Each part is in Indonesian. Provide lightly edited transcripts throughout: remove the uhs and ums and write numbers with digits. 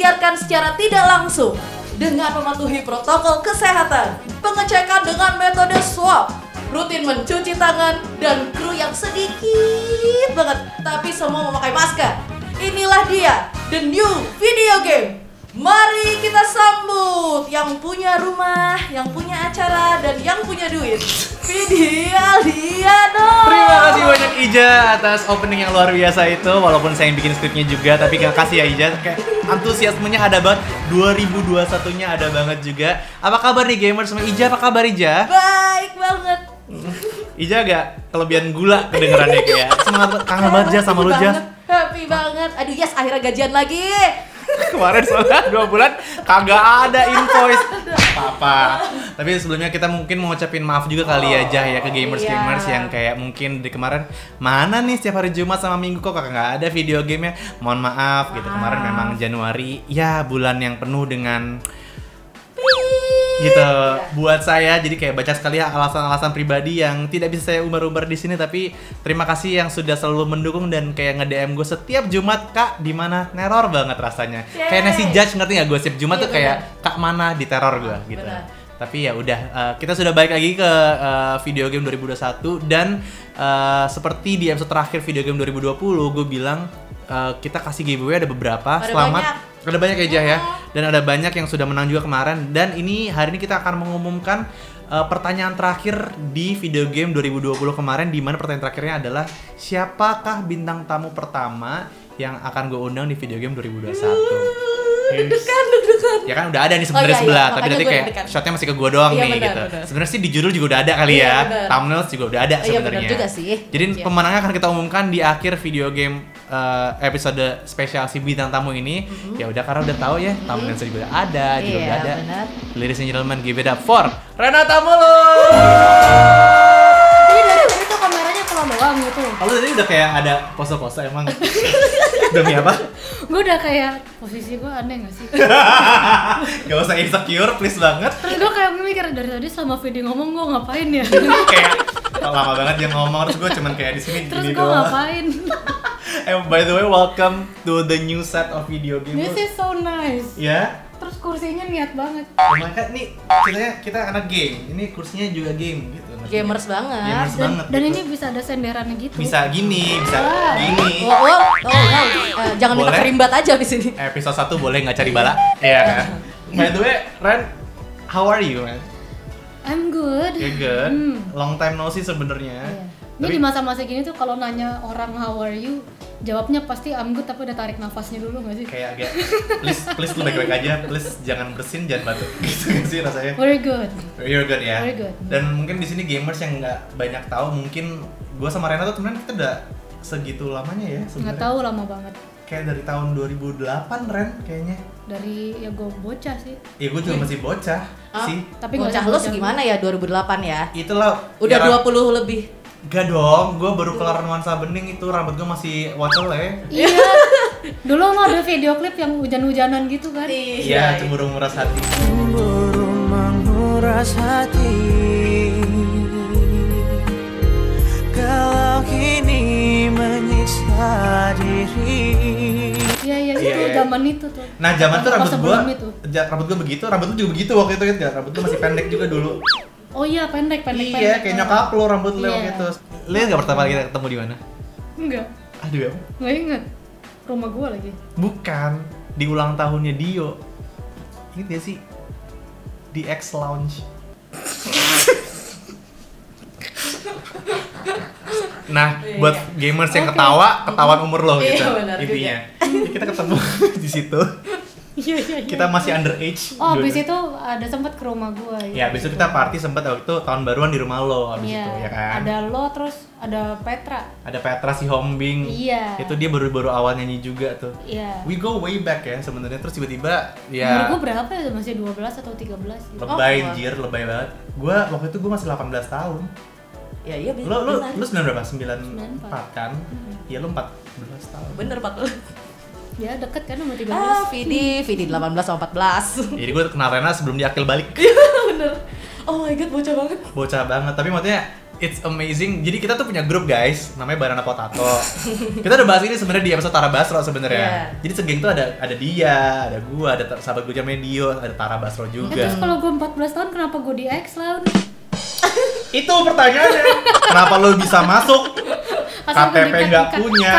disiarkan secara tidak langsung dengan mematuhi protokol kesehatan, pengecekan dengan metode swab, rutin mencuci tangan, dan kru yang sedikit banget tapi semua memakai masker. Inilah dia, the new video game. Mari kita sambut yang punya rumah, yang punya acara, dan yang punya duit. Vidi Aldiano. Terima kasih banyak Ija atas opening yang luar biasa itu. Walaupun saya yang bikin skripnya juga, tapi kasih ya Ija. Kayak antusiasmenya ada banget. 2021-nya ada banget juga. Apa kabar nih gamers sama Ija? Apa kabar Ija? Baik banget. Ija agak kelebihan gula kedengerannya kayak. Semangat kangen banget Ja sama lu Ja. Happy banget. Aduh yes, akhirnya gajian lagi. Kemarin soalnya 2 bulan kagak ada invoice apa-apa. Tapi sebelumnya kita mungkin mau ngucapin maaf juga kali ya Jah ya ke gamers-gamers yang kayak mungkin di kemarin mana nih setiap hari Jumat sama Minggu kok nggak ada video gamenya. Mohon maaf gitu, kemarin memang Januari ya bulan yang penuh dengan gitu buat saya, jadi kayak banyak sekali alasan-alasan pribadi yang tidak bisa saya umbar-umbar di sini, tapi terima kasih yang sudah selalu mendukung dan kayak nge-DM gue setiap Jumat, Kak di mana, neror banget rasanya. Kayak nasi judge, ngerti nggak gue setiap Jumat tuh kayak Kak mana di teror gue gitu. Tapi ya udah kita sudah balik lagi ke video game 2021 dan seperti di episode terakhir video game 2020 gue bilang kita kasih giveaway ada beberapa. Ada banyak ya Jah ya, dan ada banyak yang sudah menang juga kemarin. Dan hari ini kita akan mengumumkan pertanyaan terakhir di video game 2020 kemarin, di mana pertanyaan terakhirnya adalah siapakah bintang tamu pertama yang akan gue undang di video game 2021. Deg-degan. Ya kan udah ada nih sebenarnya sebelah, tapi nanti kayak shotnya masih ke gue doang nih gitu. Sebenarnya sih di judul juga udah ada kali ya, thumbnails juga udah ada sebenarnya. Jadi pemenangnya akan kita umumkan di akhir video game episode spesial si bintang tamu ini. Ya udah karena udah tahu ya, thumbnails juga udah ada, juga udah ada. Ladies and gentlemen, give it up for Renata Muluk. Ini tuh kameranya kalau doang gitu. Kalau tadi udah kayak ada pose-pose emang. Demi apa? Gue udah kayak posisi gue aneh gak sih? Gak usah insecure, please banget. Terus gue kayak mikir dari tadi selama video ngomong gue ngapain ya? Kayak lama banget dia ngomong, terus gue cuman kayak di sini terus gini gue doang. ngapain? By the way, welcome to the new set of video game. This is so nice. Ya. Terus kursinya niat banget. Makanya nih ceritanya kita anak game, ini kursinya juga game gitu. Gamers banget. Gamers banget. Dan gitu. ini bisa ada senderannya gitu. Bisa gini, bisa gini. Jangan minta kerimbat aja di sini. Episode 1 boleh nggak cari bala? Iya kan. By the way, Ren, how are you, man? I'm good. You're good. Long time no see sebenarnya. Yeah. Ini di masa-masa gini tuh kalau nanya orang how are you, jawabnya pasti I'm good tapi udah tarik nafasnya dulu nggak sih? Kayak agak please lu baik-baik aja, please jangan bersin, jangan batuk. Gitu nggak sih rasanya? Very good. You're good ya. Very good. Dan mungkin di sini gamers yang nggak banyak tahu, mungkin gua sama Rena tuh temenan kita udah segitu lamanya ya sebenarnya. Nggak tahu, lama banget. Kayak dari tahun 2008 Ren kayaknya. Dari ya gue bocah sih. Iya gue juga masih bocah sih. Tapi bocah lo segimana ya 2008 ya? Itulah. Udah ya, 20 lebih. Gak dong, gue baru kelar nuansa bening itu, rambut gue masih wacol ya. Iya. Dulu mah ada video klip yang hujan-hujanan gitu kan? Iya, cemburu menguras hati. Cemburu menguras hati. Kalau kini menyiksa diri. Iya itu zaman itu tuh. Nah zaman tuh rambut gue begitu, rambut lu juga begitu waktu itu kan? Rambut lu masih pendek juga dulu. Oh iya pendek. Iya kayak nyokap lo rambut lo waktu itu. Lihat nggak pertama kali kita ketemu di mana? Enggak. Aduh ya. Nggak inget. Rumah gua lagi. Bukan, di ulang tahunnya Dio. Ingat gak sih? Di X Lounge. Nah, buat gamers yang ketahuan umur lo gitu. Intinya. Kita ketemu di situ. Iya. Kita masih underage. Oh, abis itu ada sempat ke rumah gua. Ya, abis itu kita party sempat waktu itu tahun baruan di rumah lo abis itu ya kan. Ada lo terus ada Petra. Ada Petra si Hombing. Iya. Itu dia baru awal nyanyi juga tuh. Iya. We go way back ya sebenarnya, terus tiba-tiba ya. Umur gua berapa ya? Masih 12 atau 13 gitu. Lebay anjir, lebay banget. Waktu itu gua masih 18 tahun. Ya iya bener. Lu 9 berapa? 94 kan? Iya lu 14 tahun. Bener 14. Ya deket kan sama 13. Vidi 18 sama 14. Jadi gue kenal Rena sebelum dia akil balik. Bener. Oh my god, bocah banget. Bocah banget, tapi maksudnya it's amazing. Jadi kita tuh punya grup guys, namanya Banana Potato. Kita udah bahas ini sebenarnya di episode Tara Basro sebenarnya. Yeah. Jadi segeng tuh ada dia, ada gua, ada sahabat gue namanya Dio, ada Tara Basro juga. Terus kalau gue 14 tahun kenapa gue di X-Lounge? Itu pertanyaannya. Kenapa lo bisa masuk? Asal KTP gue nggak dikat-ikat. punya.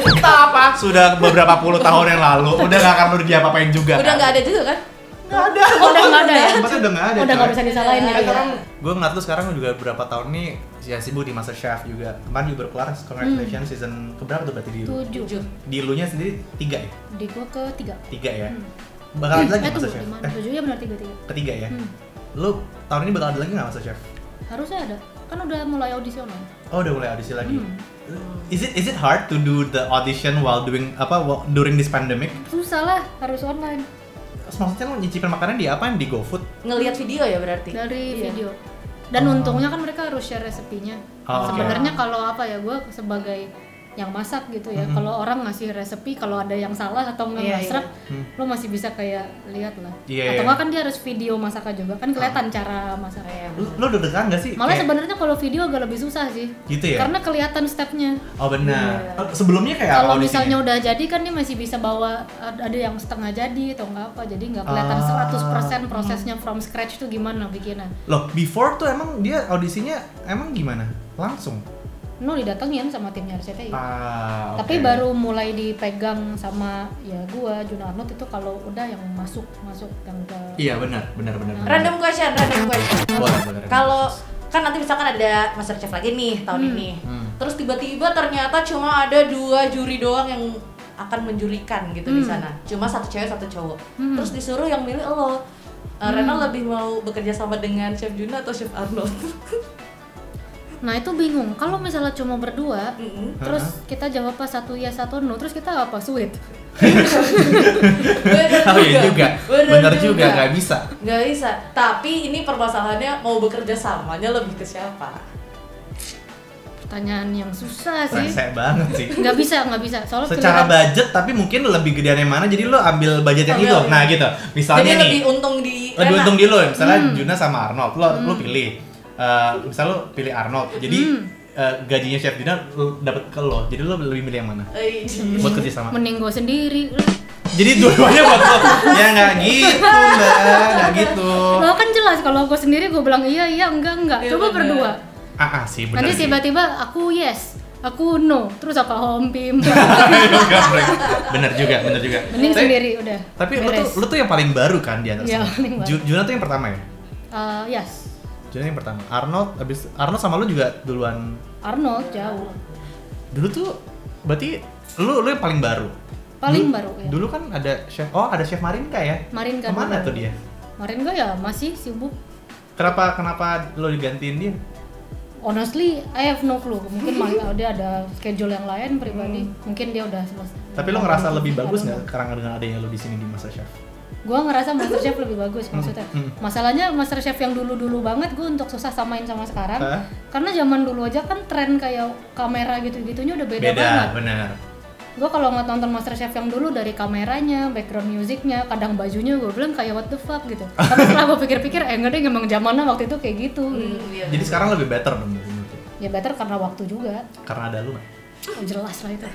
Entah apa. Sudah beberapa puluh tahun yang lalu, udah nggak akan lo diapa-apain juga. Udah nggak ada juga kan? Nggak ada. Udah nggak ada ya? Tempatnya udah nggak ada. Udah nggak coy. bisa disalahin ya. Sekarang gue ngeliat lu sekarang juga beberapa tahun nih ya sibuk di MasterChef juga. Kemarin juga baru kelar, congratulations season keberapa tuh berarti di lu? 7. Di lunya sendiri 3 ya? Di gue ke 3. 3 ya? Bakal ada lagi Tunggu, MasterChef? 7 ya benar 3. Ketiga ya? Lu tahun ini bakal ada lagi nggak MasterChef? Harusnya ada. Kan udah mulai audisi online. Oh udah mulai audisi lagi? Is it hard to do the audition while during this pandemic? Susah lah, harus online. Maksudnya lo nyicipin makanan di apa? Di GoFood? Ngelihat video ya berarti? Dari Iya. video. Dan untungnya kan mereka harus share resepinya. Oh, oke. Sebenarnya kalau apa ya, gue sebagai yang masak gitu ya. Kalau orang ngasih resepi, kalau ada yang salah atau nggak Iya, ngasrap, lo masih bisa kayak lihat lah. Iya, Atau iya. nggak kan dia harus video masaknya juga, kan kelihatan cara masaknya. Lo deg-degan gak sih? Malah Kayak- sebenarnya kalau video agak lebih susah sih. Gitu ya? Karena kelihatan stepnya. Oh benar. Sebelumnya kayak apa Kalau audisinya? misalnya udah jadi kan dia masih bisa bawa ada yang setengah jadi atau nggak apa, jadi nggak kelihatan 100% prosesnya from scratch tuh gimana bikinnya. Loh, before tuh emang dia audisinya emang gimana? Langsung? No, didatengin sama timnya RCTI. oke. Tapi baru mulai dipegang sama ya gua, Juna Arnold itu kalau udah yang masuk yang udah. Iya benar. Random question. Boleh. Kalau kan nanti misalkan ada MasterChef lagi nih tahun ini. Terus tiba-tiba ternyata cuma ada 2 juri doang yang akan menjurikan gitu di sana. Cuma 1 cewek 1 cowok. Terus disuruh yang milih lo. Rena lebih mau bekerja sama dengan Chef Juna atau Chef Arnold? Nah itu bingung. Kalau misalnya cuma berdua, terus kita jawab pas 1 yes 1 no, terus kita apa sweet? Oh iya juga. Benar juga, nggak bisa. Nggak bisa. Tapi ini permasalahannya mau bekerja samanya lebih ke siapa? Pertanyaan yang susah sih. Rese banget sih. Nggak bisa. Soalnya Secara pilihan- budget tapi mungkin lebih gedean yang mana, jadi lo ambil budget yang Ambil, itu. iya. Nah gitu. Misalnya Jadi nih. lebih untung di Lebih Rena. untung di lo, misalnya Juna sama Arnold, lo pilih. Misal lo pilih Arnold, jadi gajinya Chef Juna lo dapet ke lo, jadi lo lebih milih yang mana? Buat kerja sama. mending gue sendiri. Jadi dua-duanya buat lo. Ya nggak gitu mbak, nggak gitu. Lo kan jelas kalau gue sendiri gue bilang iya enggak. Iya, Coba bener. berdua. Sih benar. Nanti tiba-tiba aku yes, aku no, terus apa hompim. Bener juga. Mending sendiri udah. Tapi beres. lo tuh yang paling baru kan di antara Iya, semua. paling baru. Juna tuh yang pertama ya? Yes, Juna yang pertama. Arnold sama lo juga duluan. Arnold jauh. Dulu tuh berarti lo yang paling baru. Paling Dulu- baru ya. Dulu kan ada chef Marinka ya? Marinka Kemana dulu. tuh dia? Marinka ya masih sibuk. Kenapa lo digantiin dia? Honestly, I have no clue. Mungkin dia ada schedule yang lain pribadi. Mungkin dia udah selesai. Tapi lo ngerasa lebih bagus nggak sekarang dengan adanya lo di sini di MasterChef? Gua ngerasa MasterChef lebih bagus maksudnya. Masalahnya MasterChef yang dulu-dulu banget gue untuk susah samain sama sekarang. Hah? Karena zaman dulu aja kan tren kayak kamera gitu-gitunya udah beda banget. Benar. Gue kalau nonton MasterChef yang dulu dari kameranya, background musiknya, kadang bajunya gue bilang kayak what the fuck gitu. Tapi setelah gue pikir-pikir, enggak deh, emang zamannya waktu itu kayak gitu. Iya. Jadi sekarang lebih better dong menurut lo? Ya better karena waktu juga. Karena ada lo nggak? Oh, jelas lah itu.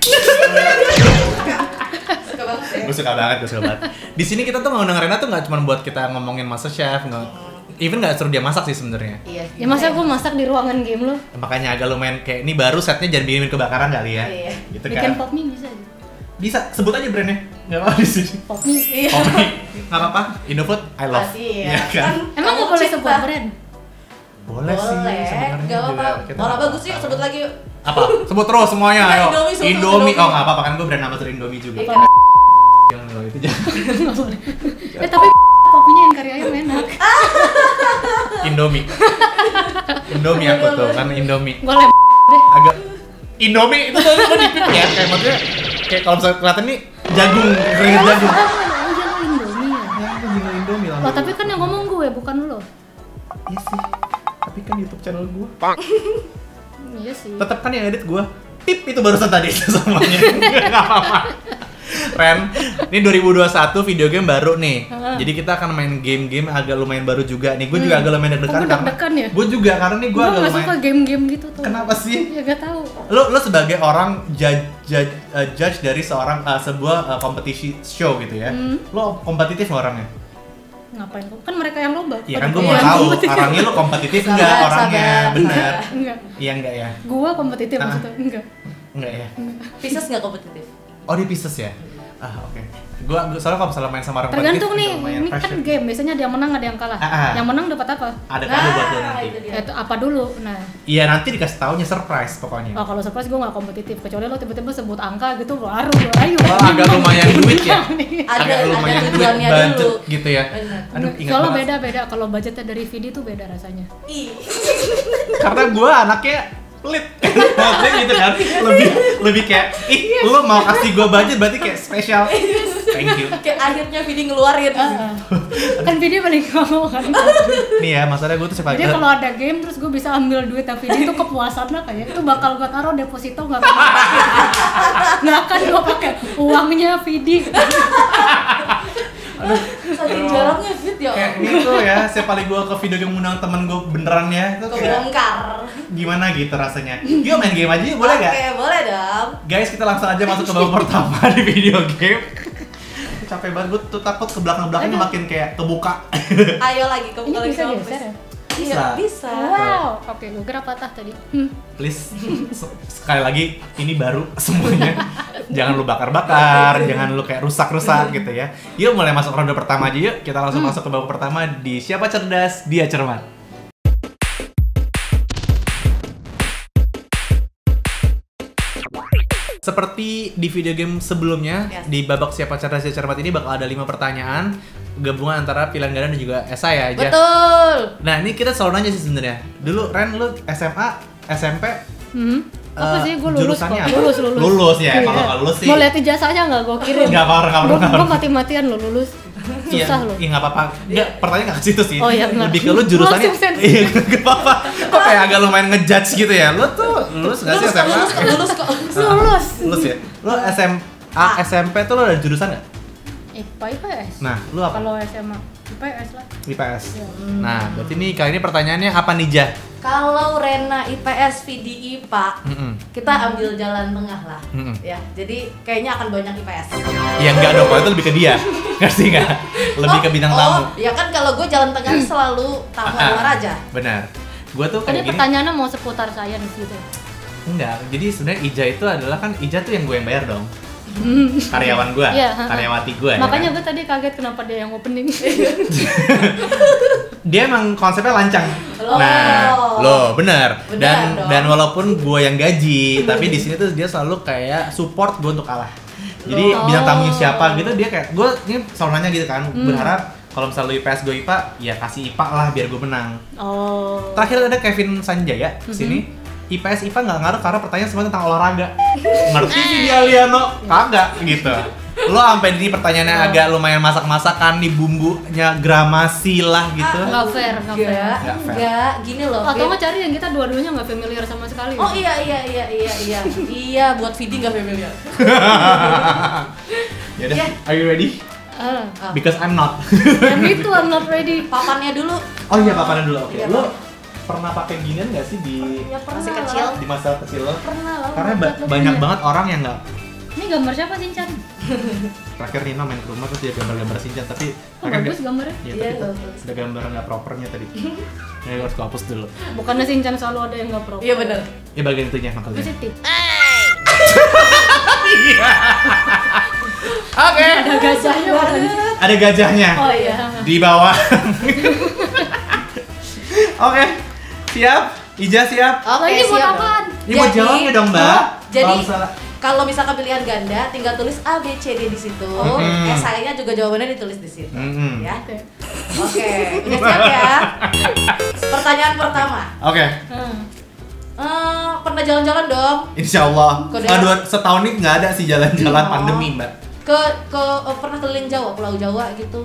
Suka banget ya. Gue suka banget. Di sini kita tuh ngundang Rena tuh nggak cuma buat kita ngomongin MasterChef, even nggak suruh dia masak sih sebenarnya. Iya. Ya masa gue masak di ruangan game lo? Makanya agak lumayan kayak ini baru setnya jangan bikin kebakaran kali ya. Iya. Gitu Bikin kan. pop mie bisa aja. Bisa sebut aja brandnya. Nggak apa-apa di sini. Pop mie. Iya. Oke, nggak apa-apa. Indofood, I love. Pasti ya. Iya kan? Emang kamu gak boleh cinta. sebut brand? Boleh sih sebenarnya Gak apa-apa. juga. Kita Malah nggak bagus sih, apa-apa. sebut lagi yuk. Apa? Sebut terus semuanya, Kita ayo. Indomie, sebut Indomie. Indomie. Oh, nggak apa-apa kan gue brand ambassador Indomie juga. Iya. Yang kalau itu jangan. Nggak boleh. Tapi pop mie yang kari ayam enak. Indomie. Indomie aku tuh, kan Indomie. Gue deh. Agak Indomie itu tuh gue dipip ya, kayak maksudnya kayak kalau misalnya kelihatan nih jagung, keringet jagung. Oh, jangan Indomie ya. Ya, kan jingle Indomie lah. Loh, tapi kan yang ngomong gue bukan lo. Iya sih. Tapi kan YouTube channel gue. Iya sih. Tetap kan yang edit gue. Pip itu barusan tadi semuanya. Enggak apa-apa. Ren, ini 2021 video game baru nih. Jadi kita akan main game-game agak lumayan baru juga nih. Gue juga agak lumayan deg-degan Kok deg-degan ya? Gue juga karena nih gue agak nggak lumayan. suka game-game gitu tuh. Kenapa sih? Ya gak tahu. Lo sebagai orang judge dari sebuah kompetisi show gitu ya. Lo kompetitif nggak orangnya? Ngapain kok? Kan mereka yang lomba. Iya kan gue Pada mau yang tahu kompetitif. orangnya lo kompetitif Sabar, enggak orangnya, sabar. bener? Enggak. Iya enggak ya? Gua kompetitif Ah. maksudnya. Enggak. Enggak ya? Pisces nggak kompetitif. Oh dia Pisces ya? Ah oke. Gua soalnya kalau misalnya main sama orang Tergantung kompetitif, nih, lumayan ini kan pressure. game, biasanya ada yang menang ada yang kalah. Ah. Yang menang dapat apa? Ada kado buat lo nanti. itu dia. Itu apa dulu? Nah, Iya nanti dikasih taunya surprise pokoknya. oh kalau surprise gue nggak kompetitif, kecuali lo tiba-tiba sebut angka gitu, baru ayo. Oh agak lumayan duit ya? Ada lumayan duit tujuannya budget dulu. gitu ya? Bener. Aduh ingat Soalnya banget. beda-beda, kalau budgetnya dari VD tuh beda rasanya. Ih. Karena gue anaknya pelit. Maksudnya gitu kan? Lebih kayak, ih lu mau kasih gue budget berarti kayak spesial. Thank you. Kayak akhirnya Vidi ngeluarin. Kan VD paling ngomong kan. Nih ya, masalahnya gue tuh suka Jadi kalau ada game terus gue bisa ambil duit tapi VD itu kepuasannya kayak itu bakal gue taruh deposito nggak akan dipakai. Nggak akan gue pakai uangnya VD. Saking jarangnya Fit ya. kayak gitu ya, setiap kali gue ke video game ngundang temen gue beneran ya, itu kayak Kebongkar. gimana gitu rasanya. Yuk main game aja yuk, boleh gak? Oke, boleh dong. Guys, kita langsung aja masuk ke babak pertama di video game. Capek banget, gue tuh takut ke belakang-belakangnya makin kayak kebuka. Ayo lagi ke Ini bisa geser ya? Iya, bisa. Wow. Oke, gue kira patah tadi. Please, sekali lagi, ini baru semuanya. Jangan lu bakar-bakar, jangan lu kayak rusak-rusak gitu ya. Yuk mulai masuk ronde pertama aja yuk. Kita langsung masuk ke babak pertama di Siapa Cerdas, Dia Cermat. Seperti di video game sebelumnya, Yes. di babak Siapa Cerdas Dia Cermat ini bakal ada 5 pertanyaan gabungan antara pilihan ganda dan juga esai ya aja. Betul. Nah ini kita selalu nanya sih sebenarnya. Dulu Ren lu SMA, SMP Apa sih, gue lulus jurusannya kok. apa? Lulus. Lulus ya, Iya. kalau nggak lulus sih. Mau lihat ijazahnya nggak gue kirim? Nggak apa-apa. Gue mati-matian lo lulus. Susah lo. Iya nggak apa-apa. Nggak, pertanyaan nggak ke situ sih. Oh, iya, benar. Lebih ke lu jurusannya. Langsung sensitif. Iya nggak apa-apa. Kok kayak agak lumayan ngejudge gitu ya. Lu tuh lulus nggak sih SMA? Lulus kok. Lulus. Lulus ya. Lu SMA, SMP tuh lu ada jurusan nggak? IPA IPS. Nah, lu apa? Kalau SMA IPS lah. IPS. Iya. Nah, berarti nih kali ini pertanyaannya apa nih Jah? Kalau Rena IPS, Vidi IPA, Mm-mm. kita ambil jalan tengah lah. Mm-mm. Ya, jadi kayaknya akan banyak IPS. Ya enggak dong, kalau itu lebih ke dia. Ngerti nggak? Lebih ke bintang tamu. Ya kan kalau gue jalan tengah selalu tamu luar aja. Benar. Gua tuh Tadi kayak gini. pertanyaannya mau seputar sains gitu. Enggak, jadi sebenarnya Ija itu adalah kan Ija tuh yang gue yang bayar dong. Karyawan gue, Iya, karyawati gue. Makanya ya gue tadi kaget kenapa dia yang opening. dia emang konsepnya lancang. Loh. Nah, bener. Benar dong. Dan walaupun gue yang gaji, tapi di sini tuh dia selalu kayak support gue untuk kalah. Jadi Loh. bintang tamunya siapa gitu dia kayak gue ini selalu nanya gitu kan, berharap kalau misalnya lu IPS gue IPA, ya kasih IPA lah biar gue menang. Oh. Terakhir ada Kevin Sanjaya kesini. IPS IPA nggak ngaruh karena pertanyaan semua tentang olahraga. Ngerti sih dia Liano? Kagak gitu. Lo sampai ini pertanyaannya agak lumayan masak-masakan nih bumbunya gramasi lah gitu. Nggak fair, nggak fair. Nggak fair. Enggak, gini loh. Atau Fit. nggak cari yang kita dua-duanya nggak familiar sama sekali. Oh iya. Iya, buat Vidi nggak familiar. Yaudah, Yeah. are you ready? Ah. Because I'm not. Dan itu I'm not ready. Papannya dulu. Oh iya, papanan dulu. Oke. Iya, Lo pernah pakai ginian nggak sih di Ya pernah Masih lah. kecil. di masa kecil lo? Pernah lah. Karena buat lo banyak punya. banget orang yang nggak. Ini gambar siapa sih Chan? Terakhir Nino main ke rumah terus dia gambar-gambar Shinchan, tapi Oh, terakhir bagus gambarnya. Iya, Iya, tapi bagus. ada gambar nggak propernya tadi. Ya harus aku hapus dulu. Bukannya Shinchan selalu ada yang nggak pro. Iya benar. Ya bagian itunya makanya. Positif. Oke. Ada gajahnya bukan? Ada gajahnya Oh iya. di bawah. Oke. Siap? Ija siap? Oke, Lah, ini buat siap apaan? Ini buat jawabnya dong, Mbak. Jadi Kalau misalnya- kalau misalkan pilihan ganda, tinggal tulis A, B, C, D di situ. Esainya juga jawabannya ditulis di situ. Mm-mm. Ya. Oke. Oke, udah siap ya? Pertanyaan pertama. Oke. Pernah jalan-jalan dong? Insya Allah. Kode- Setahun ini nggak ada sih jalan-jalan Oh. pandemi, Mbak. Pernah keliling Jawa, Pulau Jawa gitu.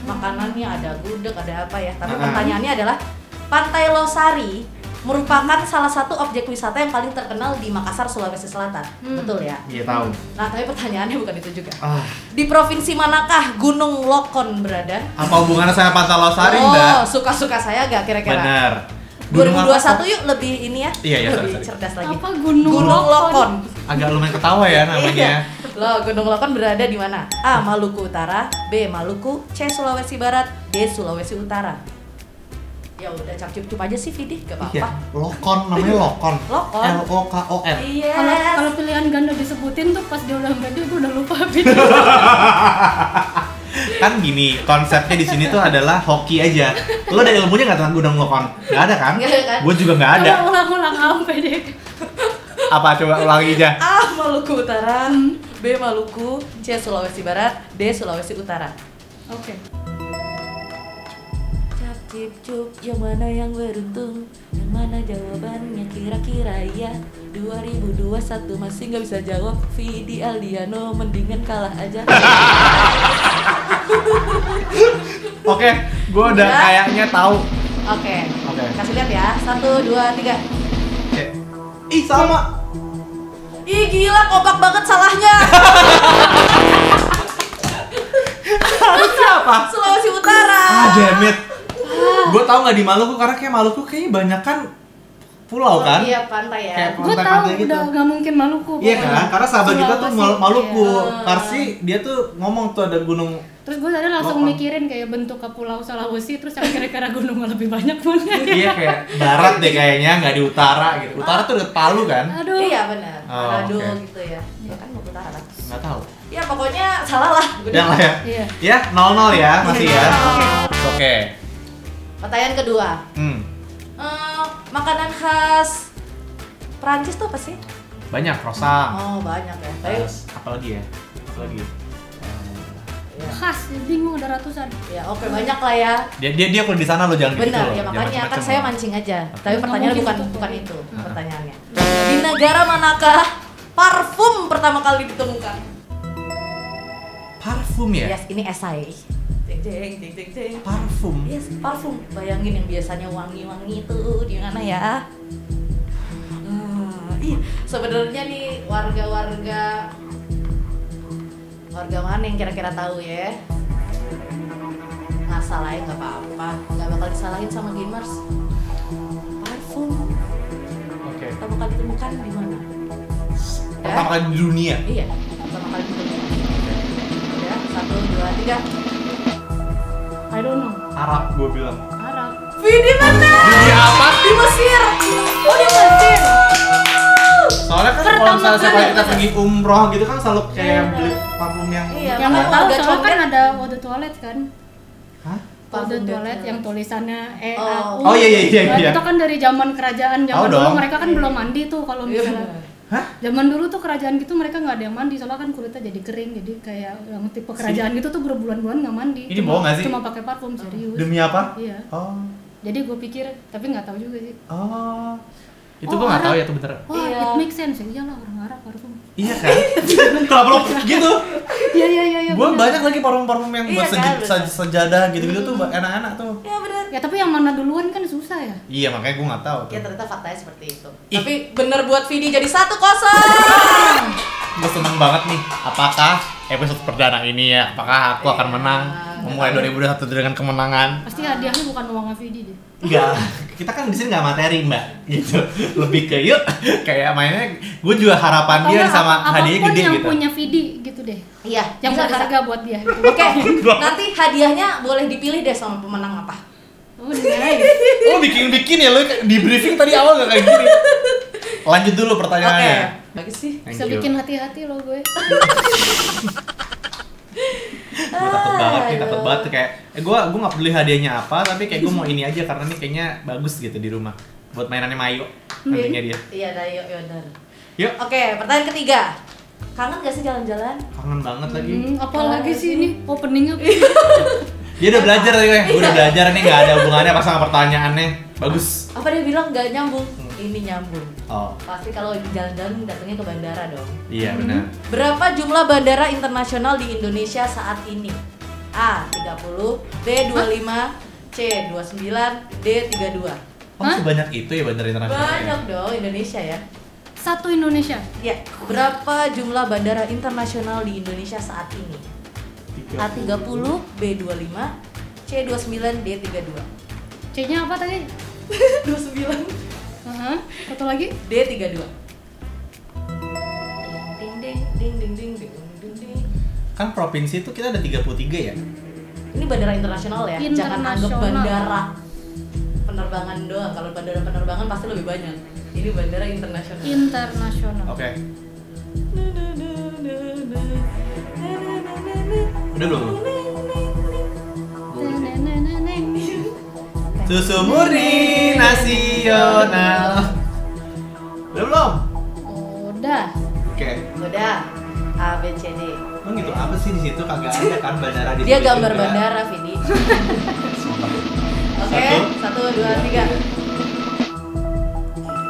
Makanannya ada gudeg, ada apa ya? Tapi Ah. pertanyaannya adalah Pantai Losari merupakan salah satu objek wisata yang paling terkenal di Makassar, Sulawesi Selatan. Betul ya? Iya tahu. Nah, tapi pertanyaannya bukan itu juga. Ah, Di provinsi manakah Gunung Lokon berada? apa hubungannya sama Pantai Losari, Mbak? Oh, suka-suka saya gak kira-kira? Benar. 2021 yuk lebih ini ya. Iya, iya, lebih sorry. cerdas lagi. Apa Gunung Lokon? Agak lumayan ketawa ya namanya. Iya. Loh, Gunung Lokon berada di mana? A. Maluku Utara, B. Maluku, C. Sulawesi Barat, D. Sulawesi Utara. Ya udah cap-cup aja sih Vidi, gak Iya, apa-apa. Lokon namanya Lokon. Lokon. L-O-K-O-N. Yes. Kalau pilihan ganda disebutin tuh pas dia udah gede gue udah lupa gitu. Kan gini, konsepnya di sini tuh adalah hoki aja. Lo ada ilmunya nggak tentang Gunung Lokon? Nggak ada kan? Nggak ada kan? Gue juga nggak ada. Coba ulang-ulang sampai deh. Apa coba ulangi aja? A. Maluku Utara, B. Maluku, C. Sulawesi Barat, D. Sulawesi Utara. Oke. Cap cip cup, yang mana yang beruntung? Yang mana jawabannya kira-kira ya? 2021 masih nggak bisa jawab. Vidi Aldiano mendingan kalah aja. Oke, gue udah Udah? kayaknya tahu. Oke. Oke. Kasih lihat ya. 1, 2, 3. Oke. Ih sama. Ih gila, kompak banget salahnya. Siapa? Sulawesi Utara. Ah, jamet. Gue tahu nggak di Maluku karena kayak Maluku kayaknya banyak kan pulau kan? Iya, pantai ya. Kayak Gue tahu pantai-pantai gitu. udah nggak mungkin Maluku. Iya pokoknya. kan? Karena sahabat kita tuh Sulawesi, Maluku. iya. Parsi dia tuh ngomong tuh ada gunung. Terus gue tadi langsung Lokon. mikirin kayak bentuk ke pulau Sulawesi, terus yang kira-kira gunung lebih banyak mana. Iya kayak barat deh kayaknya, nggak di utara gitu. Utara tuh udah Palu kan? Aduh. Iya benar. Oh, Aduh oke. gitu ya. Ya kan mau utara kan. Nggak tahu. Ya pokoknya salah lah. Udah lah ya. Iya. Ya 0-0 ya masih ya. Oke. Oke. Pertanyaan kedua. Makanan khas Prancis tuh apa sih? Banyak croissant. Oh banyak ya. Tapi Terus apa lagi ya? Apa lagi? ya, Khas, bingung ada ratusan. ya oke banyak lah ya. Dia kalau di sana lo jangan gitu Benar loh. ya Jangan makanya kan macem-macem saya lo. mancing aja. Oke. Tapi pertanyaannya Nggak bukan mungkin bukan itu. itu pertanyaannya. Di negara manakah parfum pertama kali ditemukan? Parfum ya? Yes, ini esai. Jeng jeng jeng jeng jeng. Parfum. Yes, parfum. Bayangin yang biasanya wangi-wangi itu di mana ya? Ih, sebenarnya nih warga-warga mana yang kira-kira tahu ya? Nggak salahin nggak apa-apa, nggak bakal disalahin sama gamers. Parfum Oke. pertama kali ditemukan di mana? Pertama kali di dunia. Iya, pertama kali ditemukan. Ya, 1, 2, 3. I don't know. Arab gue bilang. Arab. Di mana? Di apa? Di Mesir. Oh di Mesir. Soalnya kan kalau Pertama misalnya kali. kita pergi umroh gitu kan selalu kayak beli parfum yang Iya, Yang nggak tahu warga soalnya kan condet. ada eau de toilet kan. Hah? Eau de Parfum toilet de- yang tulisannya Oh. Oh, iya, iya, iya, iya. Itu kan dari zaman kerajaan Tahu zaman dulu dong. mereka kan belum mandi tuh kalau Iya, misalnya. benar. Hah? Zaman dulu tuh kerajaan gitu mereka nggak ada yang mandi soalnya kan kulitnya jadi kering jadi kayak yang tipe kerajaan gitu tuh berbulan-bulan nggak mandi. Ini bohong nggak sih? Cuma pakai parfum serius. Demi apa? Iya. Oh. Jadi gue pikir tapi nggak tahu juga sih. Oh. Itu Oh, gue nggak tahu Arab. ya tuh bener. Wah, Iya. it makes sense. Iyalah orang Arab parfum. Iya kan? Kenapa lo gitu? Iya iya iya. Gue bener. banyak lagi parfum-parfum yang Iya buat kan, bener. sejadah gitu-gitu tuh enak-enak tuh. Ya benar. Ya tapi yang mana duluan kan susah ya. Iya makanya gue nggak tahu tuh. Ya ternyata faktanya seperti itu. Ih. Tapi bener buat Vidi jadi 1-0. Gue seneng banget nih. Apakah episode perdana ini ya? Apakah aku akan menang? Memulai 2021 dengan kemenangan? Pasti hadiahnya bukan uang Afidi deh. Enggak, kita kan di sini nggak materi mbak, gitu. Lebih ke yuk, kayak mainnya. Gue juga harapan dia Atau sama nggak, hadiahnya apapun gede yang gitu. punya Vidi gitu deh. Iya, Yang bisa, bisa. berharga buat dia. Gitu. Oke, nanti hadiahnya boleh dipilih deh sama pemenang apa. Oh nice. Lo bikin ya lo di briefing tadi awal nggak kayak gini. Lanjut dulu Oke, pertanyaannya. bagus sih. Thank Bisa you. bikin hati-hati loh gue. Gue takut banget nih, takut banget tuh kayak gue nggak peduli hadiahnya apa, tapi kayak gue mau ini aja karena ini kayaknya bagus gitu di rumah buat mainannya Mayo nantinya dia. Iya, dah yuk, yaudah. Yuk, Oke, pertanyaan ketiga. Kangen gak sih jalan-jalan? kangen banget lagi. Apalagi sih ini openingnya. Dia udah belajar tadi gue udah belajar nih, nggak ada hubungannya pas sama pertanyaannya. Bagus. Apa dia bilang gak nyambung? Ini nyambung. Oh, Pasti kalau jalan-jalan datangnya ke bandara dong. iya benar. Berapa jumlah bandara internasional di Indonesia saat ini? A. 30, B. 25, C. 29, D. 32. Oh, sebanyak itu ya bandara internasional? Banyak dong Indonesia ya. Satu Indonesia. Ya, berapa jumlah bandara internasional di Indonesia saat ini? A30, B25, C29, D32. C-nya apa tadi? 29, Satu lagi? D32. Ding ding ding ding ding ding ding ding. Kan provinsi itu kita ada 33 ya? Ini bandara internasional ya, jangan anggap Internasional. bandara penerbangan doang. Kalau bandara penerbangan pasti lebih banyak. Ini bandara internasional. Internasional. Oke. Udah belum? Susu murni nasional. Udah belum? Udah. Oke. Udah. A B C D. Emang gitu apa sih di situ kagak ada kan bandara di Dia situ gambar juga? bandara, Vidi. Oke, 1, 2, 3.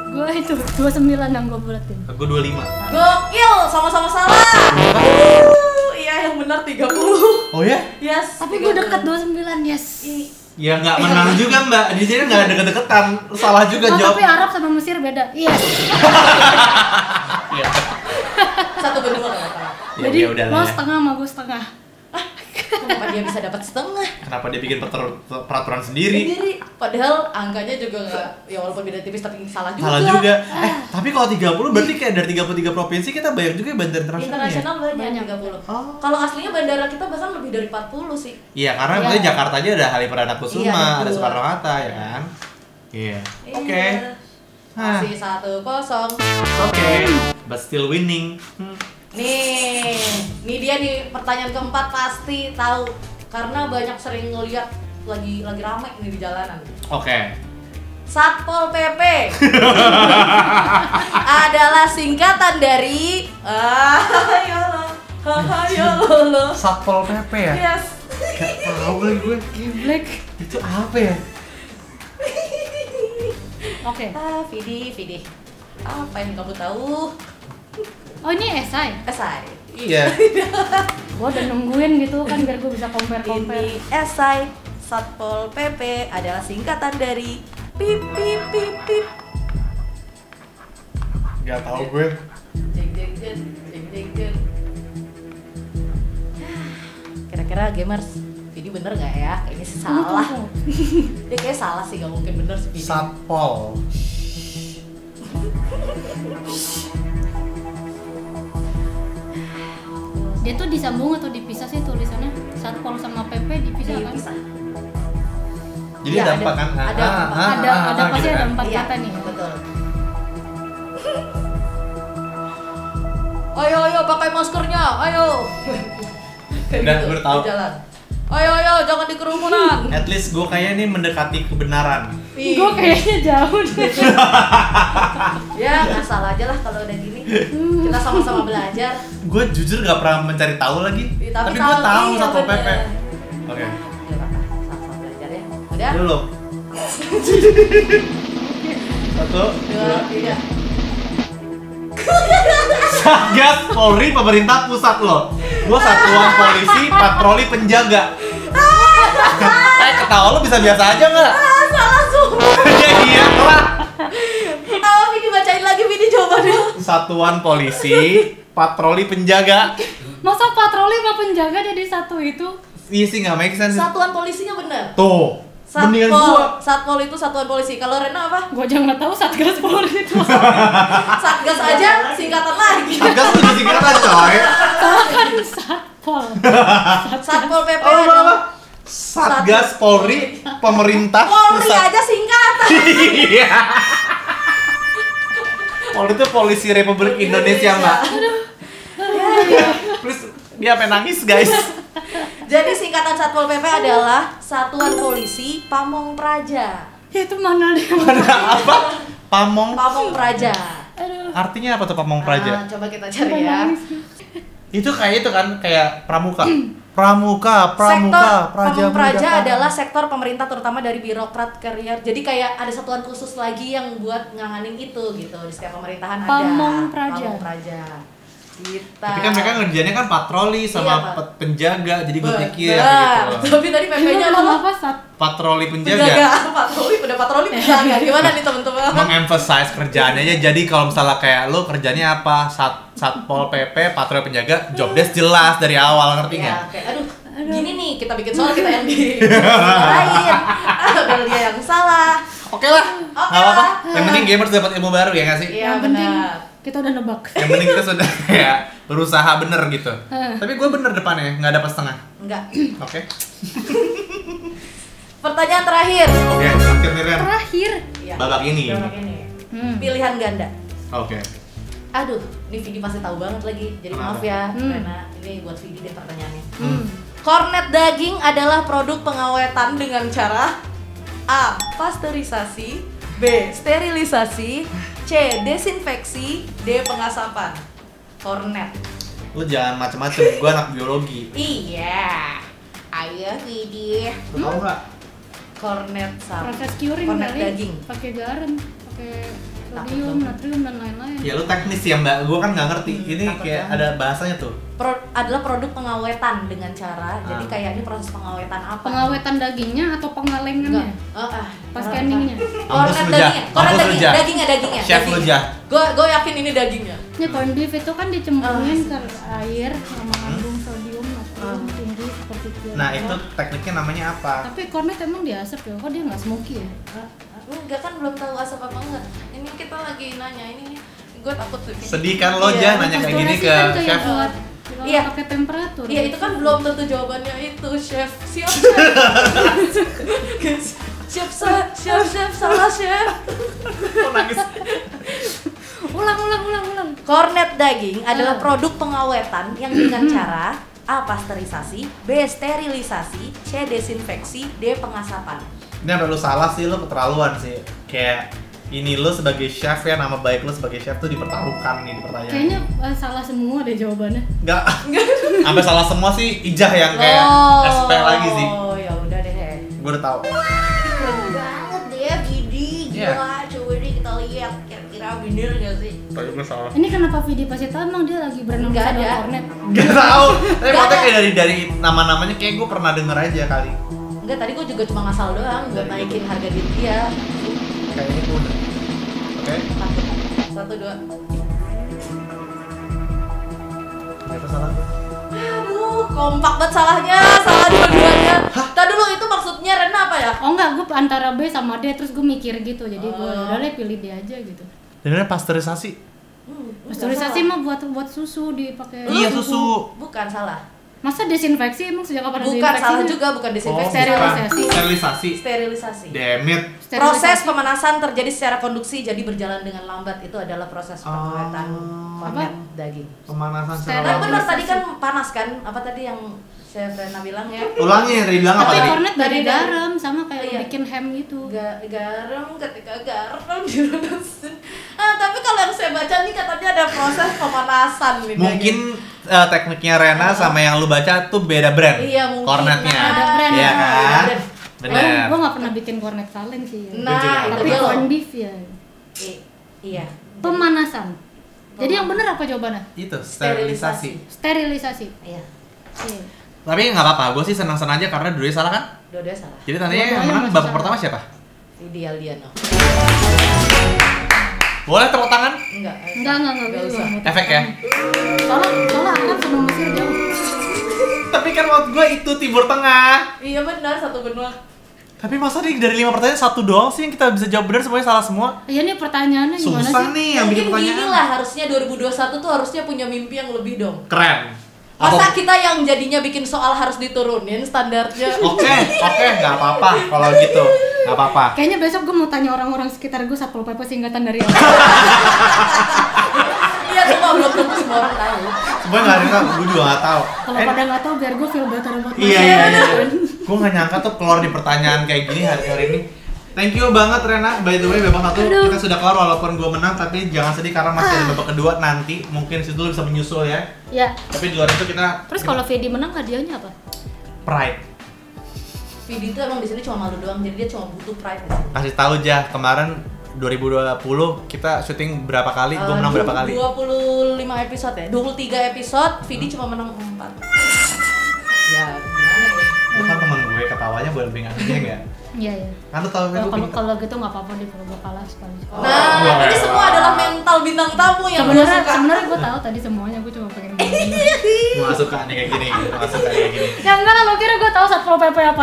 Gue itu 29 yang gue bulatin. Aku 25. Gokil, sama-sama salah. Iya, yang benar 30. Oh ya? Yes. Tapi gue 30. dekat 29, yes. Ya nggak menang juga Mbak. Di sini nggak deket-deketan. Salah juga Oh, jawab. tapi Arab sama Mesir beda. Yes. Iya. Satu benua kalau kalah. Ya, Jadi ya udahlah lo ya. setengah sama gue setengah. Kenapa dia bisa dapat setengah? Kenapa dia bikin peraturan sendiri? Sendiri. Padahal angkanya juga nggak, ya walaupun beda tipis tapi salah juga. Salah juga. Tapi kalau 30 berarti kayak dari 33 provinsi kita banyak juga ya bandara internasional. Internasional Ya? banyak, Banyak. 30. Oh. Kalau aslinya bandara kita bahkan lebih dari 40 sih. Iya, karena Iya. maksudnya Jakarta aja ada Halim Perdana Kusuma, Iya, ada betul. Soekarno Hatta ya kan. Iya. Oke. Iya. Masih 1-0. Oke. But still winning. Nih dia nih pertanyaan keempat pasti tahu karena banyak sering ngeliat lagi rame nih di jalanan. Oke. Satpol PP adalah singkatan dari ayo Satpol PP ya? Yes. Gak tahu lagi gue. Geblek. Itu apa ya? Oke. Vidi. Apa yang kamu tahu? Oh, ini esai. Esai. Iya. Gue udah nungguin gitu kan biar gue bisa compare. Ini esai. Satpol PP adalah singkatan dari pip pip pip pip. Gak tahu gue. Jeng jeng jeng jeng jeng jeng. Kira-kira gamers, Vidi bener nggak ya? Kayaknya sih salah. Dia kayak salah sih, nggak mungkin bener sih Vidi. Satpol. Dia tuh disambung atau dipisah sih tulisannya? Satpol sama PP dipisah kan? Dipisah. Jadi Iya, ada empat kan? ada empat. Ada pasti gitu ada kan? 4 Iya, kata nih. betul. Ayo pakai maskernya, ayo. Kayak Udah, gitu, gue udah tahu. di jalan. Ayo jangan di kerumunan. At least gue kayaknya ini mendekati kebenaran. Gue kayaknya jauh deh. Ya nggak salah aja lah kalau udah gini. Kita sama-sama belajar. Gue jujur gak pernah mencari tahu lagi. Ih, Tapi gue tahu iya, Satpol PP. bener. Oke. Nggak apa-apa, sama-sama belajar ya. Udah? Dulu. 1, 2, 3. Satgas Polri pemerintah pusat loh. Gua satuan polisi patroli penjaga. Ketawa lu bisa biasa aja nggak? Salah semua. Ya iya lah. Vidi bacain lagi, Vidi coba deh. Satuan polisi patroli penjaga. Masa patroli sama penjaga jadi satu itu? Iya sih nggak make sense. Satuan polisinya bener. Tuh. Mendingan gua. Satpol itu satuan polisi. Kalau Rena apa? Gue aja nggak tahu Satgas Polri itu. Satgas aja singkatan lagi. Satgas tuh jadi singkatan coy. Salah kan Satpol. Satpol PP Oh, ada. apa? Satgas Polri pemerintah Polri pusat. aja singkatan. Iya. Polri itu polisi Republik Indonesia, Mbak. Please, dia apa nangis, guys? Jadi singkatan Satpol PP adalah Satuan Polisi Pamong Praja. Ya itu mana deh? Ada apa? Pamong. Pamong Praja. Aduh. Artinya apa tuh Pamong Praja? Coba kita cari ya. Itu kayak itu kan, kayak pramuka. Pramuka, Sektor praja Pamong Praja muda. adalah sektor pemerintah terutama dari birokrat karier. Jadi kayak ada satuan khusus lagi yang buat nganganin itu gitu. Di setiap pemerintahan ada. Pamong Praja. Pamong Praja. kita. Tapi kan mereka ngerjainnya kan patroli sama Iya, Pak. penjaga, jadi gue pikir Benar. gitu. Tapi tadi PP-nya Lu bilang apa? apa saat Patroli Penjaga. penjaga. Patroli, udah patroli penjaga. Gimana nih teman-teman? Mengemphasize kerjaannya aja. Jadi kalau misalnya kayak lu kerjanya apa? Satpol PP, patroli penjaga, job desk jelas dari awal, ngerti Iya, nggak? kayak aduh, gini nih kita bikin soal kita yang disalahin. Udah dia yang salah. Oke lah, Oke nggak apa-apa. lah. Yang penting gamers dapat ilmu baru ya nggak sih? Iya yang penting benar. kita udah nebak. Yang penting kita sudah kayak berusaha bener gitu. Tapi gue bener depannya, nggak dapat setengah. Enggak. Oke. Pertanyaan terakhir. Oke, terakhir nih Ren. Terakhir. Iya. Babak ini. Babak ini. Hmm. Pilihan ganda. Oke. Aduh, ini Vidi pasti tahu banget lagi. Jadi maaf ya, karena ini buat Vidi deh pertanyaannya. Kornet daging adalah produk pengawetan dengan cara A. Pasteurisasi, B. Sterilisasi, C. Desinfeksi, D. Pengasapan. Kornet. Lu jangan macem-macem, gue anak biologi. Iya. Ayo Vidi. Lu tau nggak? Kornet sama Proses curing kornet kali. daging. Pakai garam, pakai sodium, natrium dan lain-lain. Ya lu teknis ya mbak, gue kan nggak ngerti. Ini takut kayak banget. ada bahasanya tuh. Adalah produk pengawetan dengan cara. Jadi kayak ini proses pengawetan apa? Pengawetan dagingnya atau pengalengannya? Pas canningnya. Kornet Kampus lu, dagingnya, Jah. kornet Kampus lu, daging, Jah. dagingnya. Chef lu, Jah. Gue yakin ini dagingnya. Ya corned beef itu kan dicemplungin ke air sama mengandung sodium, natrium tinggi seperti itu. Nah itu tekniknya namanya apa? Tapi cornet emang diasap ya? Kok dia nggak smoky ya? Enggak kan belum tahu asap apa enggak. Ini kita lagi nanya ini gue takut tuh. Sedih kan lo Iya. Jah nanya kayak gini Pasturasi ke kan kayak chef. buat Iya. pakai temperatur. Iya itu kan belum tentu jawabannya itu chef. Siap chef. Chef, salah chef. Kok nangis? Ulang. Kornet daging adalah produk pengawetan yang dengan cara A. Pasteurisasi, B. Sterilisasi, C. Desinfeksi, D. Pengasapan. Ini yang lu salah sih, lu keterlaluan sih. Kayak ini lu sebagai chef ya, nama baik lu sebagai chef tuh dipertaruhkan nih di pertanyaan. Kayaknya salah semua deh jawabannya. Enggak. Sampai salah semua sih Ijah yang kayak SP lagi sih. Oh ya udah deh. Gue udah tahu. Keren banget deh Vidi. Iya. Gila, coba deh kita lihat kira-kira bener gak sih? Tapi gue salah. Ini kenapa Vidi pasti tahu emang dia lagi berenang Nggak sama ada. cornet? Gak tahu. Tapi Nggak maksudnya ada. kayak dari nama-namanya kayak gue pernah denger aja kali. Enggak, tadi gue juga cuma ngasal doang buat naikin harga diri dia. Kayaknya gue udah. Oke. Satu, dua. Ternyata salah gue. Aduh, kompak banget salahnya, salah dua-duanya. Tadi dulu itu maksudnya Rena apa ya? Oh enggak, gue antara B sama D terus gue mikir gitu. Jadi gue udah deh pilih D aja gitu. Dengarnya pasteurisasi. Pasteurisasi mah buat susu dipakai. Iya susu. Bukan salah. Masa desinfeksi emang sejak kapan ada Bukan desinfeksi? salah juga, bukan desinfeksi. Sterilisasi. Sterilisasi. Sterilisasi. Demit. Proses pemanasan terjadi secara konduksi, jadi berjalan dengan lambat. Itu adalah proses pengawetan kornet daging. Pemanasan Steril. Kan secara benar tadi kan panas kan? Apa tadi yang Chef Rena bilang ya? Ulangi yang tadi bilang apa Tapi tadi? cornet dari Dari garam sama kayak Iya. bikin ham gitu. Garam ketika garam diredusin. Tapi kalau yang saya baca nih katanya ada proses pemanasan nih. Mungkin tekniknya Rena sama yang lu baca tuh beda brand. Iya, mungkin. Kornetnya. Ada brand. Iya Ada kan? brand. Bener. Gue nggak pernah bikin cornet kaleng sih. Nah, itu Tapi dia loh. corned beef ya. Iya. Pemanasan. Jadi yang benar apa jawabannya? Itu sterilisasi. Sterilisasi. Iya. Iya. Tapi nggak apa-apa, gue sih senang-senang aja karena dua salah kan. Dua-dua salah. Jadi tandanya yang Dua-duanya menang masih babak salah. pertama siapa? Ideal Diano. Boleh tepuk tangan? Enggak. Enggak Nggak usah. Efek ya? Soalnya Arab sama Mesir jauh. Tapi kan menurut gue itu Timur Tengah. Iya benar, satu benua. Tapi masa nih dari 5 pertanyaan satu doang sih yang kita bisa jawab benar, semuanya salah semua? Iya nih pertanyaannya gimana Susah sih? nih yang bikin Mungkin gini pertanyaan. lah, harusnya 2021 tuh harusnya punya mimpi yang lebih dong. Keren. Masa kita yang jadinya bikin soal harus diturunin standarnya? Oke, nggak apa-apa kalau gitu, nggak apa-apa. Kayaknya besok gue mau tanya orang-orang sekitar gue Satpol PP singkatan dari apa. Iya, cuma belum tentu semua orang tahu. Semuanya nggak ada yang tahu, gue juga nggak tahu. Kalau pada nggak tahu biar gue feel better about Iya. myself. Gue nggak nyangka tuh keluar di pertanyaan kayak gini hari ini. Thank you banget Rena. By the way, babak satu kita sudah keluar walaupun gue menang, tapi jangan sedih karena masih ada babak kedua nanti. Mungkin situ lu bisa menyusul ya. Ya. Tapi di luar itu kita Terus kalau Vedi menang hadiahnya apa? pride. Vidi tuh emang di sini cuma malu doang, jadi dia cuma butuh pride di sini. Kasih tahu aja kemarin 2020 kita syuting berapa kali, gue menang berapa kali? 25 episode ya, 23 episode, Vidi cuma menang 4. Ya gimana ya? Lu kan temen gue, ketawanya boleh lebih ngasih ya? Iya ya. Kan lu tau kan lu pinter. Kalau gitu nggak apa-apa deh kalau gue kalah sekali. Nah, ini semua adalah mental bintang tamu yang Sebenarnya gue tahu tadi semuanya, gue cuma pengen ngomongin. Gue gak suka nih kayak gini, gue gak suka kayak gini. Ya enggak lah, lo kira gue tahu Satpol PP apa?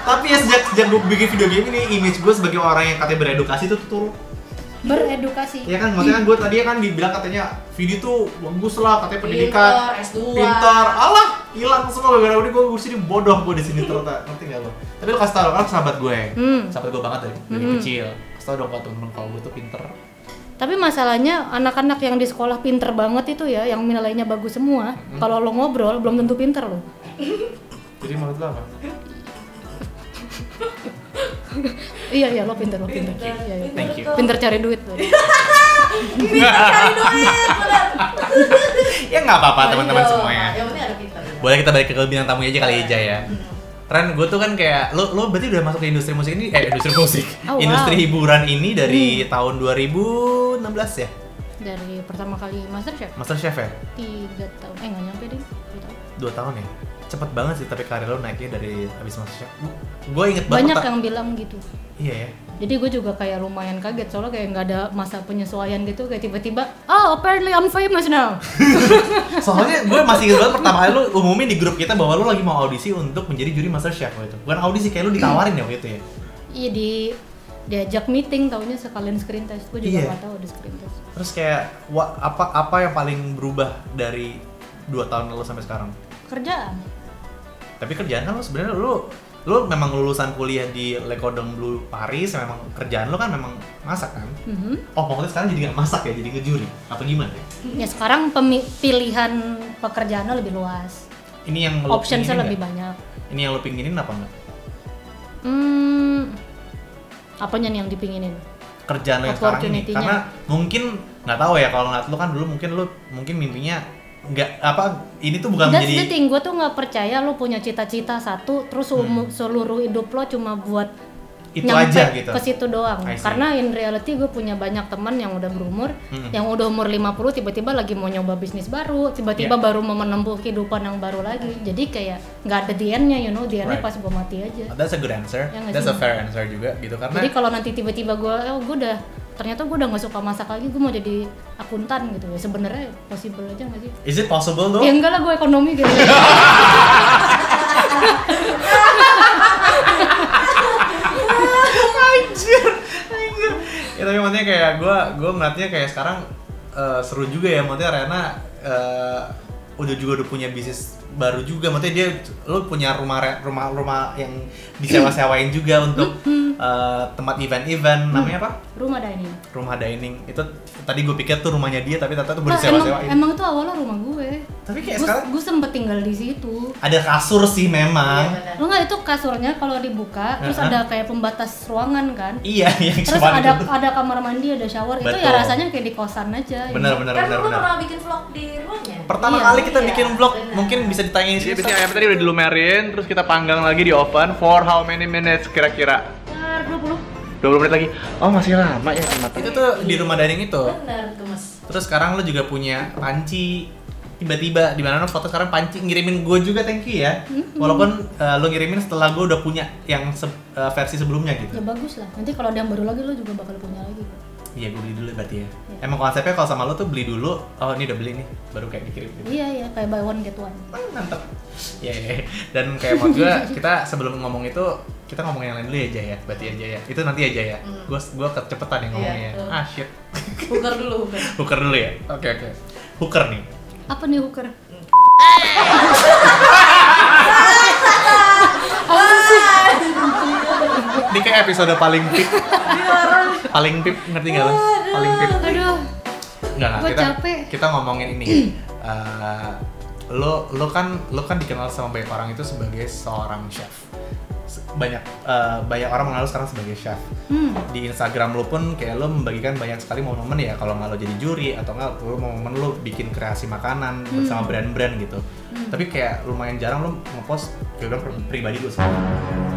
Tapi ya sejak gue bikin video game ini, image gue sebagai orang yang katanya beredukasi tuh turun. Beredukasi. Iya kan, maksudnya kan gue tadi kan dibilang katanya video tuh bagus lah, katanya pendidikan, S2. pintar, alah hilang semua gara-gara udah gue sini bodoh gue di sini ternyata, ngerti nggak lo? Tapi lo kasih tau kan sahabat gue, sahabat gue banget dari kecil, kasih tau dong kalau temen kalau gue tuh pinter. Tapi masalahnya anak-anak yang di sekolah pinter banget itu ya, yang nilainya bagus semua, kalau lo ngobrol belum tentu pinter lo. Jadi menurut lo apa? Iya lo pinter. Iya. Thank you. Pinter cari duit lo. Cari duit, bener. Ya nggak apa-apa teman-teman semuanya. Yang penting ada pinter. Boleh kita balik ke bintang tamunya aja kali aja ya. Ren, gue tuh kan kayak lo berarti udah masuk ke industri musik ini, industri musik, Oh, wow. industri hiburan ini dari tahun 2016 ya? Dari pertama kali MasterChef. MasterChef ya? 3 tahun, nggak nyampe deh 2 tahun. 2 tahun ya? Cepet banget sih tapi karir lo naiknya dari abis MasterChef. Gue inget banget. Banyak yang bilang gitu. Iya ya. Jadi gue juga kayak lumayan kaget soalnya kayak nggak ada masa penyesuaian gitu, kayak tiba-tiba apparently I'm famous now. Soalnya gue masih inget banget pertama kali lo umumin di grup kita bahwa lo lagi mau audisi untuk menjadi juri MasterChef waktu itu. Bukan audisi, kayak lo ditawarin ya waktu itu ya? Iya, diajak meeting, taunya sekalian screen test. Gue juga Iya. nggak tahu ada screen test. Terus kayak apa yang paling berubah dari 2 tahun lalu sampai sekarang? Kerjaan. Tapi kerjaan kan lo sebenarnya lo memang lulusan kuliah di Le Cordon Bleu Paris, memang kerjaan lo kan memang masak kan? Oh pokoknya sekarang jadi nggak masak ya, jadi ngejuri apa gimana? Ya sekarang pilihan pekerjaannya lebih luas. Ini yang lo Optionsnya pinginin lebih nggak? banyak. Ini yang lo pinginin apa enggak? Apanya nih yang dipinginin? Kerjaan lo yang sekarang ini, Opportunity-nya. karena mungkin nggak tahu ya kalau ngeliat lo kan dulu mungkin mimpinya nggak apa, ini tuh bukan That's menjadi the thing, gue tuh nggak percaya lo punya cita-cita satu terus seluruh hidup lo cuma buat itu nyampe aja gitu. ke situ doang. I see. Karena in reality gue punya banyak teman yang udah berumur, yang udah umur 50 tiba-tiba lagi mau nyoba bisnis baru, tiba-tiba Yeah. baru mau menempuh kehidupan yang baru lagi. Jadi kayak nggak ada the end-nya, the end-nya Right. pas gue mati aja. That's a good answer. Ya nggak That's sih? a fair answer juga gitu karena Jadi kalau nanti tiba-tiba gue ternyata gue udah nggak suka masak lagi, gue mau jadi akuntan gitu ya. Sebenarnya possible aja nggak sih? is it possible though? Ya enggak lah, gue ekonomi gitu. Anjir. Ya tapi maksudnya kayak gue ngeliatnya kayak sekarang seru juga ya, maksudnya Rena udah punya bisnis baru juga, maksudnya dia lo punya rumah yang disewa-sewain juga untuk tempat event namanya apa? Rumah dining. Rumah dining. Itu tadi gue pikir tuh rumahnya dia tapi ternyata tuh Nah, disewa-sewain. emang itu awalnya rumah gue. Tapi kayak sekarang Gue sempet tinggal di situ. ada kasur sih memang. Iya, benar. Lo nggak, itu kasurnya kalau dibuka terus ada kayak pembatas ruangan kan. Iya, yang Terus cuma itu. ada kamar mandi, ada shower. Itu ya Betul. rasanya kayak di kosan aja. Bener. Kan lu pernah bikin vlog di rumahnya? Pertama Iya. kali kita Iya, bikin vlog, benar. mungkin bisa ditanyain sih. Biasanya ayam tadi udah dilumerin, terus kita panggang lagi di oven for how many minutes kira-kira? 20 menit lagi. Oh masih lama ya matang. Itu tuh di rumah dining itu. Bener, gemes. Terus sekarang lo juga punya panci. Tiba-tiba di mana foto sekarang panci ngirimin gue juga, thank you ya. Walaupun lo ngirimin setelah gue udah punya yang versi sebelumnya gitu. Ya bagus lah. Nanti kalau ada yang baru lagi lo juga bakal punya lagi. Iya, gue beli dulu berarti ya. Emang konsepnya kalau sama lo tuh beli dulu, oh ini udah beli nih, baru kayak dikirim gitu. Iya, kayak buy one get one. Mantap. Ya. Dan kayak mau juga kita sebelum ngomong itu kita ngomong yang lain dulu ya Jaya, berarti aja ya. Itu nanti aja ya. Gue kecepetan nih ngomongnya. Iya, betul. Ah shit. Hooker dulu. Hooker dulu ya. Oke. Hooker nih. Apa nih hooker? Ini kayak episode paling pip. Paling pip, ngerti nggak lo? Paling pip. Aduh. Enggak, Gua capek. kita ngomongin ini. Lo kan dikenal sama banyak orang itu sebagai seorang chef. Banyak orang mengenal lo sekarang sebagai chef. Di Instagram lo pun kayak lo membagikan banyak sekali momen-momen ya, kalau nggak lo jadi juri atau nggak lo momen lo bikin kreasi makanan bersama brand-brand gitu. Tapi kayak lumayan jarang lo ngepost kehidupan pribadi lo sendiri.